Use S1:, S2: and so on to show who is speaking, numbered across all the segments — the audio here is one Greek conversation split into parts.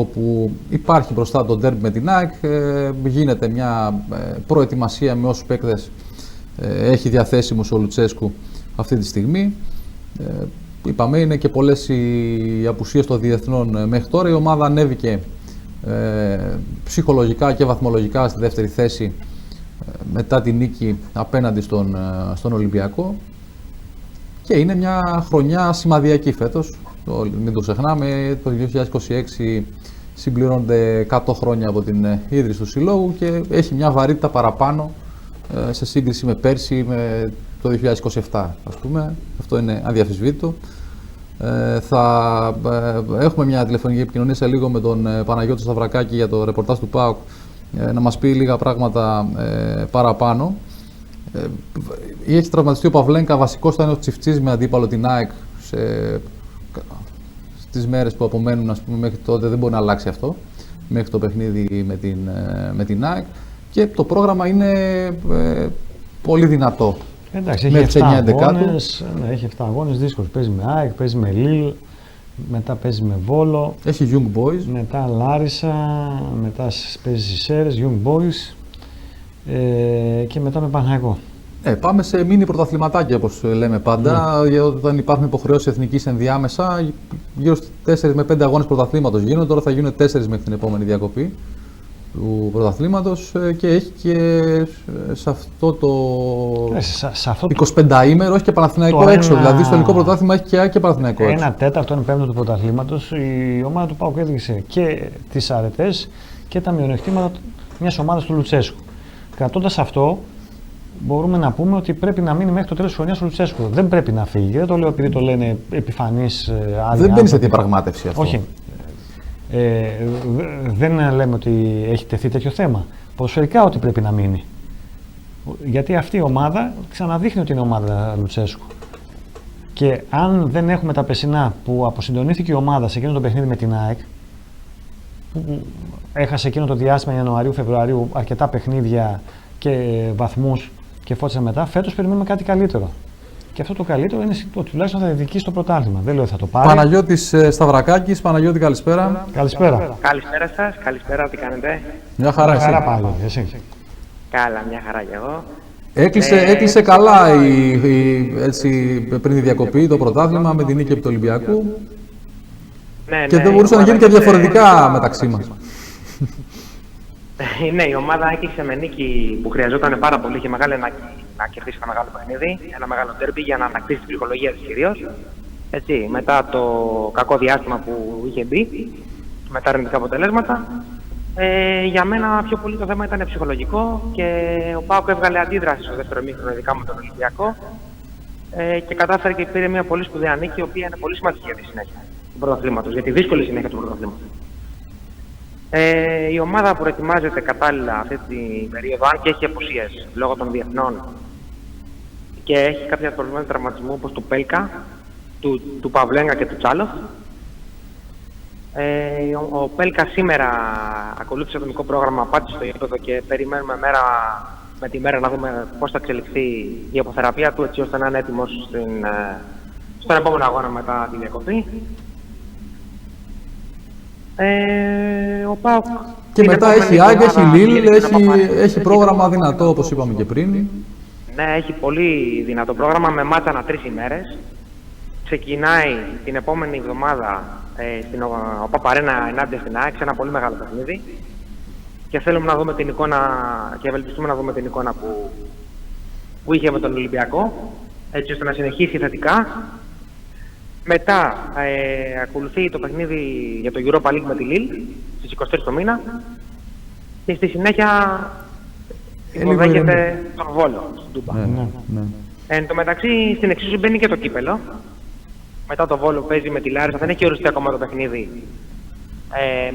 S1: όπου υπάρχει μπροστά το ντέρμπι με την ΑΕΚ, γίνεται μια προετοιμασία με όσους παίκτες έχει διαθέσιμους ο Λουτσέσκου αυτή τη στιγμή. Είπαμε, είναι και πολλές οι απουσίες των διεθνών μέχρι τώρα. Η ομάδα ανέβηκε ψυχολογικά και βαθμολογικά στη δεύτερη θέση μετά την νίκη απέναντι στον Ολυμπιακό, και είναι μια χρονιά σημαδιακή φέτος. Μην το ξεχνάμε, το 2026 συμπληρώνονται 100 χρόνια από την ίδρυση του συλλόγου και έχει μια βαρύτητα παραπάνω σε σύγκριση με πέρσι, με το 2027, ας πούμε. Αυτό είναι αδιαφυσβήτητο. Θα έχουμε μια τηλεφωνική επικοινωνία σε λίγο με τον Παναγιώτη Σταυρακάκη για το ρεπορτάζ του ΠΑΟΚ, να μας πει λίγα πράγματα παραπάνω. Έχει τραυματιστεί ο Παυλένκα, βασικός θα είναι ο Τσιφτσής με αντίπαλο την ΑΕΚ στις μέρες που απομένουν, ας πούμε, μέχρι τότε. Δεν μπορεί να αλλάξει αυτό μέχρι το παιχνίδι με την ΑΕΚ, και το πρόγραμμα είναι πολύ δυνατό.
S2: Εντάξει, έχει 7 αγώνες, έχει 7 αγώνες δύσκολους. Παίζει με ΑΕΚ, παίζει με Λίλ, μετά παίζει με Βόλο.
S1: Έχει Young Boys.
S2: Μετά Λάρισα, μετά παίζει Σέρες, Young Boys και μετά με Παναθηναϊκό.
S1: Πάμε σε μίνι πρωταθληματάκια, όπως λέμε πάντα. Όταν υπάρχουν υποχρεώσεις εθνικής ενδιάμεσα, γύρω στους 4 με 5 αγώνες πρωταθλήματος γίνονται. Τώρα θα γίνουν 4 μέχρι την επόμενη διακοπή του πρωταθλήματος, και έχει και σε αυτό το 25ήμερο έχει και Παναθηναϊκό έξω. Δηλαδή στο ελληνικό πρωτάθλημα έχει και Παναθηναϊκό έξω.
S2: 1/4, 1/5 του πρωταθλήματος. Η ομάδα του ΠΑΟΚ έδειξε και τις αρετές και τα μειονεκτήματα μιας ομάδας του Λουτσέσκου. Κρατώντας αυτό, μπορούμε να πούμε ότι πρέπει να μείνει μέχρι το τέλος της χρονιάς ο Λουτσέσκου. Δεν πρέπει να φύγει. Δεν το λέω επειδή το λένε επιφανείς άλλοι.
S1: Δεν μπαίνει σε διαπραγμάτευση αυτό.
S2: Όχι. Δεν λέμε ότι έχει τεθεί τέτοιο θέμα. Ποδοσφαιρικά ότι πρέπει να μείνει. Γιατί αυτή η ομάδα ξαναδείχνει ότι είναι ομάδα Λουτσέσκου. Και αν δεν έχουμε τα περσινά που αποσυντονίστηκε η ομάδα σε εκείνο το παιχνίδι με την ΑΕΚ, που έχασε εκείνο το διάστημα Ιανουαρίου-Φεβρουαρίου αρκετά παιχνίδια και βαθμούς και φώτισε μετά, φέτος περιμένουμε κάτι καλύτερο. Και αυτό το καλύτερο είναι ότι τουλάχιστον θα διεκδικήσει το πρωτάθλημα. Δεν λέω ότι θα το πάρει.
S1: Παναγιώτης Σταυρακάκης. Παναγιώτη, καλησπέρα.
S2: Καλησπέρα.
S3: Καλησπέρα σας. Καλησπέρα, τι κάνετε?
S1: Μια χαρά, εσύ?
S2: Πάλι, εσύ.
S3: Καλά, μια χαρά κι εγώ.
S1: Έκλεισε καλά έτσι, πριν τη διακοπή το πρωτάθλημα με την νίκη επί του Ολυμπιακού.
S3: Ναι,
S1: και δεν μπορούσε να γίνει και διαφορετικά μεταξύ μας.
S3: Ναι, η ομάδα έκλεισε με νίκη που χρειαζόταν πάρα πολύ. Είχε μεγάλη ανάγκη να κερδίσει ένα μεγάλο παιχνίδι, ένα μεγάλο ντέρμπι για να ανακτήσει την ψυχολογία της κυρίως. Έτσι, μετά το κακό διάστημα που είχε μπει, με τα αρνητικά αποτελέσματα. Για μένα πιο πολύ το θέμα ήταν ψυχολογικό και ο ΠΑΟΚ έβγαλε αντίδραση στο δεύτερο ημίχρονο, ειδικά με τον Ολυμπιακό, και κατάφερε και πήρε μια πολύ σπουδαία νίκη, η οποία είναι πολύ σημαντική για τη συνέχεια του πρωταθλήματος, για τη δύσκολη συνέχεια του πρωταθλήματος. Η ομάδα προετοιμάζεται κατάλληλα αυτή την περίοδο, αν και έχει απουσίες λόγω των διεθνών και έχει κάποια προβλήματα τραυματισμού όπως του Πέλκα, του Παυλένκα και του Τσάλοφ. Ο Πέλκα σήμερα ακολούθησε το ατομικό πρόγραμμα, πάτησε στο γήπεδο και περιμένουμε μέρα με τη μέρα να δούμε πώς θα εξελιχθεί η αποθεραπεία του, έτσι ώστε να είναι έτοιμος στον επόμενο αγώνα μετά τη διακοπή. Ο ΠΑΟΚ
S1: και μετά έχει ΑΕΚ, έχει Λίλ, έχει πρόγραμμα δυνατό, όπως είπαμε και πριν.
S3: Ναι, έχει πολύ δυνατό πρόγραμμα με μάτσα ανά 3 ημέρες. Ξεκινάει την επόμενη εβδομάδα στην ΟΠΑΠ-Αρένα ενάντια στην ΑΕΚ, ένα πολύ μεγάλο παιχνίδι. Και θέλουμε να δούμε την εικόνα και ευελπιστούμε να δούμε την εικόνα που είχε με τον Ολυμπιακό, έτσι ώστε να συνεχίσει θετικά. Μετά ακολουθεί το παιχνίδι για το Europa League με τη Λίλ στις 23 το μήνα και στη συνέχεια υποδέχεται τον Βόλο στην Τούμπα. Εν τω μεταξύ στην εξίσου μπαίνει και το κύπελο. Μετά το Βόλο παίζει με τη Λάρισα, δεν έχει οριστεί ακόμα το παιχνίδι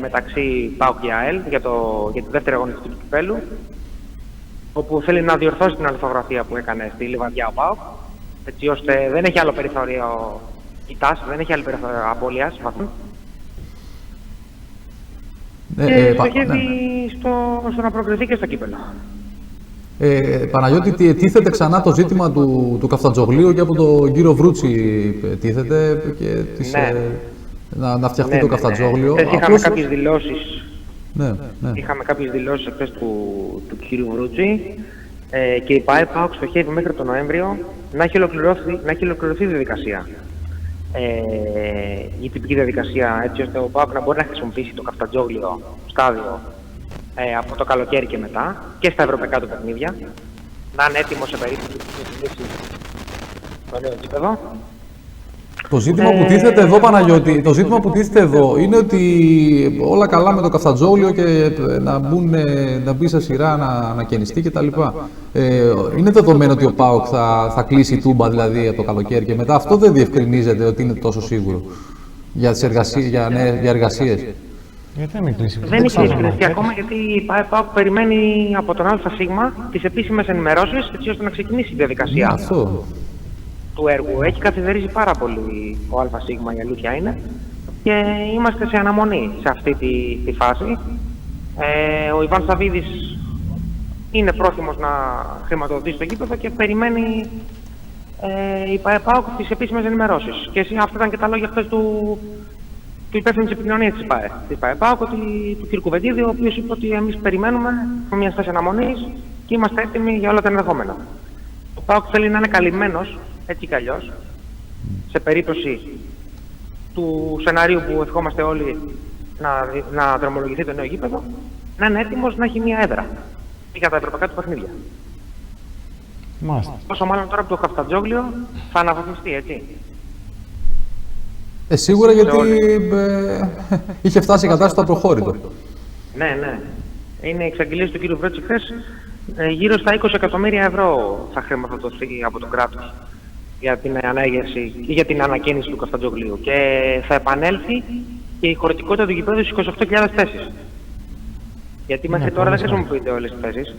S3: μεταξύ ΠΑΟΚ και ΑΕΛ για τη δεύτερη αγωνιστική του κυπέλου, όπου θέλει να διορθώσει την αληθογραφία που έκανε στη Λιβαδιά ο ΠΑΟΚ, έτσι ώστε δεν έχει άλλο περιθώριο κοιτάς, δεν έχει άλλη περιθώριο απώλειας βαθμού. Στοχεύει στο να προκριθεί και στο κύπελο.
S1: Παναγιώτη, τίθεται ξανά το ζήτημα του Καφτατζογλίου και από τον κύριο Βρούτσι τίθεται και να φτιαχτεί το Καφτατζόγλιο.
S3: Είχαμε κάποιες δηλώσεις.
S1: Ναι.
S3: Είχαμε κάποιες δηλώσεις εχθές του κύριου Βρούτζη και η ΠΑΕ-ΠΑΟΚ στοχεύει μέχρι τον Νοέμβριο να έχει ολοκληρωθεί η διαδικασία. Η τυπική διαδικασία, έτσι ώστε ο ΠΑΟΚ να μπορεί να χρησιμοποιήσει το Καφτατζόγλιο στάδιο από το καλοκαίρι και μετά και στα ευρωπαϊκά του παιχνίδια, να είναι έτοιμο σε περίπτωση που ξεκινήσει το νέο γήπεδο.
S1: Το ζήτημα που τίθεται εδώ, Παναγιώτη, το ζήτημα που τίθεται εδώ είναι ότι όλα καλά με το Καφτατζόγλιο και να μπει σε σειρά, να ανακαινιστεί κτλ. Είναι δεδομένο ότι ο ΠΑΟΚ θα κλείσει η τούμπα δηλαδή το καλοκαίρι και μετά. Αυτό δεν διευκρινίζεται ότι είναι τόσο σίγουρο για εργασίες.
S2: Γιατί να μην κλείσει?
S3: Δεν έχει διευκρινιστεί ακόμα, γιατί η ΠΑΕ-ΠΑΟΚ περιμένει από τον ΑΣ τις επίσημες ενημερώσεις, έτσι ώστε να ξεκινήσει η διαδικασία.
S1: Αυτό
S3: Του έργου. Έχει καθυστερήσει πάρα πολύ ο ΑΣ, η αλήθεια είναι, και είμαστε σε αναμονή σε αυτή τη φάση. Ο Ιβάν Σαββίδης είναι πρόθυμος να χρηματοδοτήσει το γήπεδο και περιμένει η ΠΑΕ-ΠΑΟΚ τις επίσημες ενημερώσεις. Και αυτά ήταν και τα λόγια χθες του υπεύθυνου της επικοινωνίας της ΠΑΕ-ΠΑΟΚ, του κ. Κουβεντίδη, ο οποίος είπε ότι εμείς περιμένουμε με μια στάση αναμονής και είμαστε έτοιμοι για όλα τα ενδεχόμενα. Ο ΠΑΟΚ θέλει να είναι καλυμμένος, έτσι κι αλλιώς, σε περίπτωση του σενάριου που ευχόμαστε όλοι να δρομολογηθεί το νέο γήπεδο, να είναι έτοιμος να έχει μια έδρα για τα ευρωπαϊκά του παιχνίδια.
S2: Μάλιστα.
S3: Όσο μάλλον τώρα που το Καφτατζόγλιο θα αναβαθμιστεί, έτσι.
S1: Σίγουρα, γιατί είχε φτάσει η κατάσταση στο απροχώρητο.
S3: Ναι. Είναι οι εξαγγελίες του κ. Βρέτση χθες. Γύρω στα 20 εκατομμύρια ευρώ θα χρηματοδοτηθεί από το κράτος για την ανέγερση ή για την ανακαίνιση του Καφτατζόγλιου. Και θα επανέλθει και η χωρητικότητα του γηπέδου στις 28.000 θέσεις. Γιατί μέχρι τώρα δεν χρησιμοποιείται όλες τις θέσεις.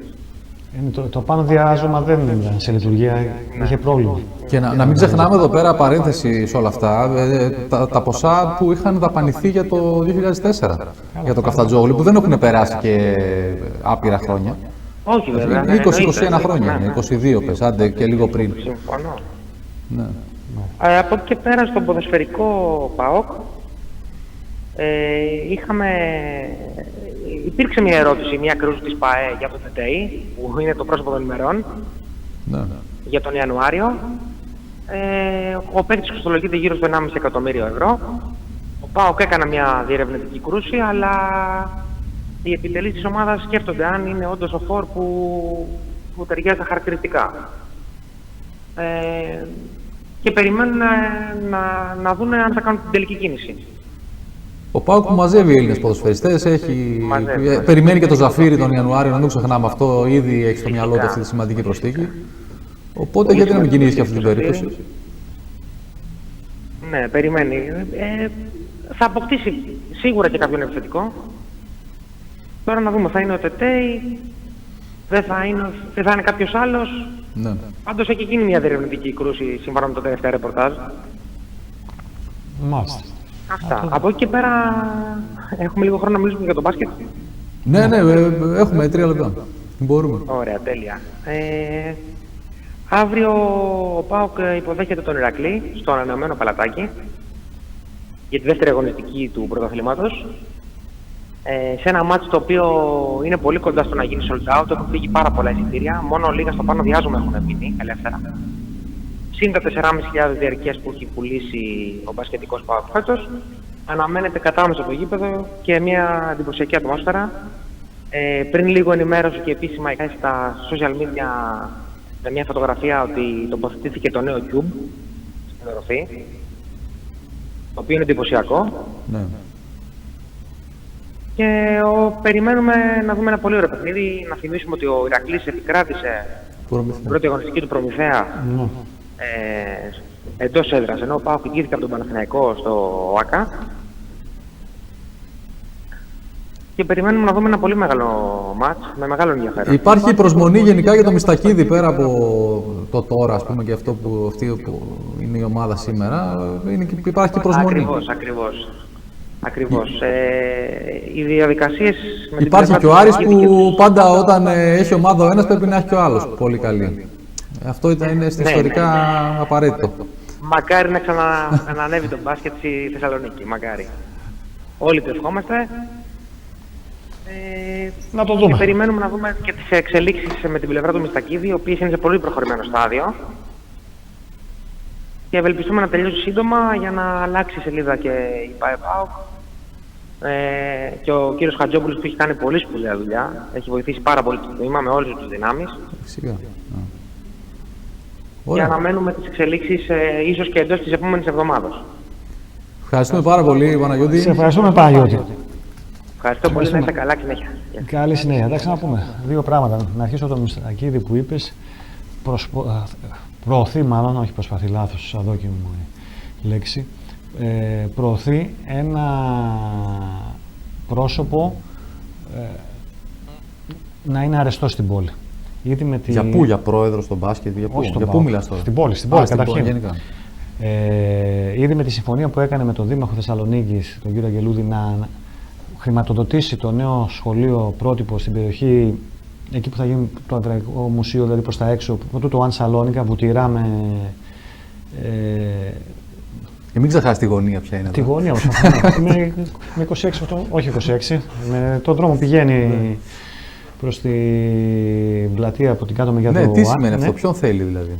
S2: Το πάνω διάζωμα δεν ήταν σε λειτουργία, είχε πρόβλημα.
S1: Και να μην ξεχνάμε εδώ πέρα, παρένθεση σε όλα αυτά, τα ποσά που είχαν δαπανηθεί για το 2004 για το Καφτατζόγλιο, που δεν έχουν περάσει και άπειρα χρόνια.
S3: Όχι βέβαια.
S1: 20-21 χρόνια είναι, 22 πες, άντε και λίγο πριν.
S3: Συμφωνώ.
S1: Ναι.
S3: Από εκεί και πέρα στον ποδοσφαιρικό ΠΑΟΚ υπήρξε μια ερώτηση, μια κρούση της ΠΑΕ για το ΤΤΕΙ, που είναι το πρόσωπο των ημερών, για τον Ιανουάριο. Ο παίκτης κοστολογείται γύρω στο 1,5 εκατομμύριο ευρώ. Ο ΠΑΟΚ έκανε μια διερευνητική κρούση, αλλά οι επιτελείς της ομάδας σκέφτονται αν είναι όντως ο φορ που ταιριάζει τα χαρακτηριστικά. Και περιμένουν να δουν αν θα κάνουν την τελική κίνηση.
S1: Ο ΠΑΟΚ μαζεύει Έλληνες ποδοσφαιριστές, περιμένει και το Ζαφύρι τον Ιανουάριο, να μην ξεχνάμε αυτό, ήδη έχει στο μυαλό του αυτή τη σημαντική προσθήκη. Οπότε γιατί να μην κινήσει και αυτή την περίπτωση.
S3: Ναι, περιμένει. Θα αποκτήσει σίγουρα και κάποιον επιθετικό. Τώρα να δούμε, θα είναι ο ΤΤΕΙ, δεν θα είναι κάποιος άλλος.
S1: Ναι.
S3: Πάντως έχει γίνει μια διερευνητική κρούση σύμφωνα με το τελευταίο ρεπορτάζ.
S2: Μάλιστα.
S3: Αυτά. Από εκεί και πέρα έχουμε λίγο χρόνο να μιλήσουμε για το μπάσκετ.
S1: Ναι, έχουμε 3 λεπτά. Μπορούμε.
S3: Ωραία, τέλεια. Αύριο ο ΠΑΟΚ υποδέχεται τον Ηρακλή στο ανανεωμένο Παλατάκι για τη δεύτερη αγωνιστική του πρωταθλήματος. Σε ένα μάτσο το οποίο είναι πολύ κοντά στο να γίνει sold out, έχουν φύγει πάρα πολλά εισιτήρια, μόνο λίγα στο πάνω διάζωμα έχουν μείνει ελεύθερα. Συν τα 4.500 διαρκείας που έχει πουλήσει ο μπασκετικός ΠΑΟΚ φέτος, αναμένεται κατάμεσο το γήπεδο και μια εντυπωσιακή ατμόσφαιρα. Πριν λίγο ενημέρωσε και επίσημα στα social media με μια φωτογραφία ότι τοποθετήθηκε το νέο Cube στην οροφή, το οποίο είναι εντυπωσιακό.
S1: Ναι.
S3: Και περιμένουμε να δούμε ένα πολύ ωραίο παιχνίδι. Να θυμίσουμε ότι ο Ηρακλής επικράτησε την πρώτη αγωνιστική του Προμηθέα εντός έδρας, ενώ ο ΠΑΟΚ ηγήθηκε από τον Παναθηναϊκό στο ΟΑΚΑ. Και περιμένουμε να δούμε ένα πολύ μεγάλο μάτς με μεγάλο ενδιαφέρον.
S1: Υπάρχει προσμονή γενικά για το Μιστακίδη πέρα από το τώρα, ας πούμε, και αυτό που είναι η ομάδα σήμερα. Υπάρχει και προσμονή. Ακριβώς. Οι διαδικασίες... Υπάρχει και ο Άρης που πάντα όταν έχει ομάδα ο ένας πρέπει να έχει και ο άλλος πολύ καλή. Αυτό είναι ιστορικά απαραίτητο.
S3: Μακάρι να ξαναανέβει το μπάσκετ στη Θεσσαλονίκη. Μακάρι. Όλοι το ευχόμαστε.
S2: Να το δούμε.
S3: Και περιμένουμε να δούμε και τις εξελίξεις με την πλευρά του Μιστακίδη, οι οποίες είναι σε πολύ προχωρημένο στάδιο. Και ευελπιστούμε να τελειώσει σύντομα για να αλλάξει η σελίδα και η ΠΑΕ-ΠΑΟΚ. Και ο κύριος Χατζόπουλος που έχει κάνει πολύ σπουδαία δουλειά, έχει βοηθήσει πάρα πολύ το τμήμα με όλες τις δυνάμεις.
S1: Φυσικά.
S3: Και αναμένουμε τις εξελίξεις ίσως και εντός της επόμενης εβδομάδας.
S1: Ευχαριστούμε πάρα πολύ, Παναγιώτη.
S2: Σε ευχαριστούμε, Παναγιώτη.
S3: Ευχαριστώ πολύ, να είστε καλά και συνέχεια.
S2: Καλή συνέχεια. Εντάξει, να πούμε δύο πράγματα. Να αρχίσω από το Μιστακίδη που είπες. Προωθεί, μάλλον, όχι προσπαθεί, λάθος, αδόκιμη μου η λέξη. Προωθεί ένα πρόσωπο να είναι αρεστό στην πόλη.
S1: Για πού, για πρόεδρο στο μπάσκετ, για πού μιλάς τώρα?
S2: Στην πόλη, καταρχήν. Ήδη με τη συμφωνία που έκανε με τον Δήμαρχο Θεσσαλονίκης, τον κύριο Αγγελούδη, να χρηματοδοτήσει το νέο σχολείο πρότυπο στην περιοχή, εκεί που θα γίνει το Αντραϊκό Μουσείο, δηλαδή προς τα έξω, το One Σαλόνικα, βουτυρά με...
S1: μην ξεχάσει τη γωνία ποια είναι.
S2: Τη γωνία, με 26, όχι 26, με τον δρόμο πηγαίνει προς την πλατεία από την κάτω μεριά του.
S1: Ναι, τι σημαίνει αυτό, ποιον θέλει δηλαδή?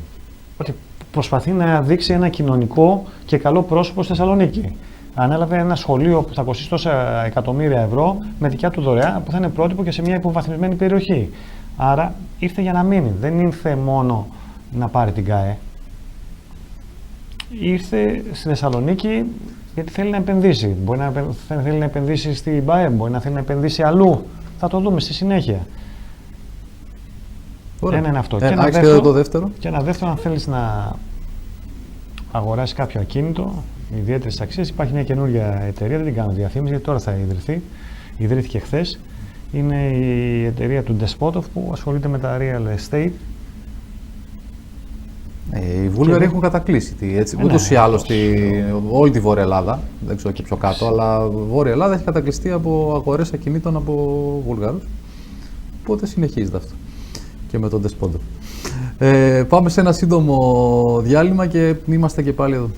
S2: Ότι προσπαθεί να δείξει ένα κοινωνικό και καλό πρόσωπο στη Θεσσαλονίκη. Ανέλαβε ένα σχολείο που θα κοστίσει τόσα εκατομμύρια ευρώ με δικιά του δωρεά, που θα είναι πρότυπο και σε μια υποβαθμισμένη περιοχή. Άρα ήρθε για να μείνει. Δεν ήρθε μόνο να πάρει την ΚΑΕ. Ήρθε στη Θεσσαλονίκη γιατί θέλει να επενδύσει. Μπορεί να θέλει να επενδύσει στην ΠΑΕ, μπορεί να θέλει να επενδύσει αλλού. Θα το δούμε στη συνέχεια.
S1: Ωραία.
S2: Ένα είναι αυτό.
S1: Και
S2: ένα δεύτερο, αν θέλεις να αγοράσεις κάποιο ακίνητο ιδιαίτερες αξίες, υπάρχει μια καινούργια εταιρεία, δεν την κάνω διαφήμιση γιατί τώρα θα ιδρυθεί. Ιδρύθηκε χθες. Είναι η εταιρεία του Despotov που ασχολείται με τα real estate.
S1: Οι Βούλγαροι έχουν κατακλείσει ούτως ή άλλως όλη τη Βόρεια Ελλάδα, δεν ξέρω και πιο κάτω, αλλά Βόρεια Ελλάδα έχει κατακλειστεί από αγορές ακινήτων από Βούλγαρους. Οπότε συνεχίζεται αυτό και με τον Despotov. Πάμε σε ένα σύντομο διάλειμμα και είμαστε και πάλι εδώ.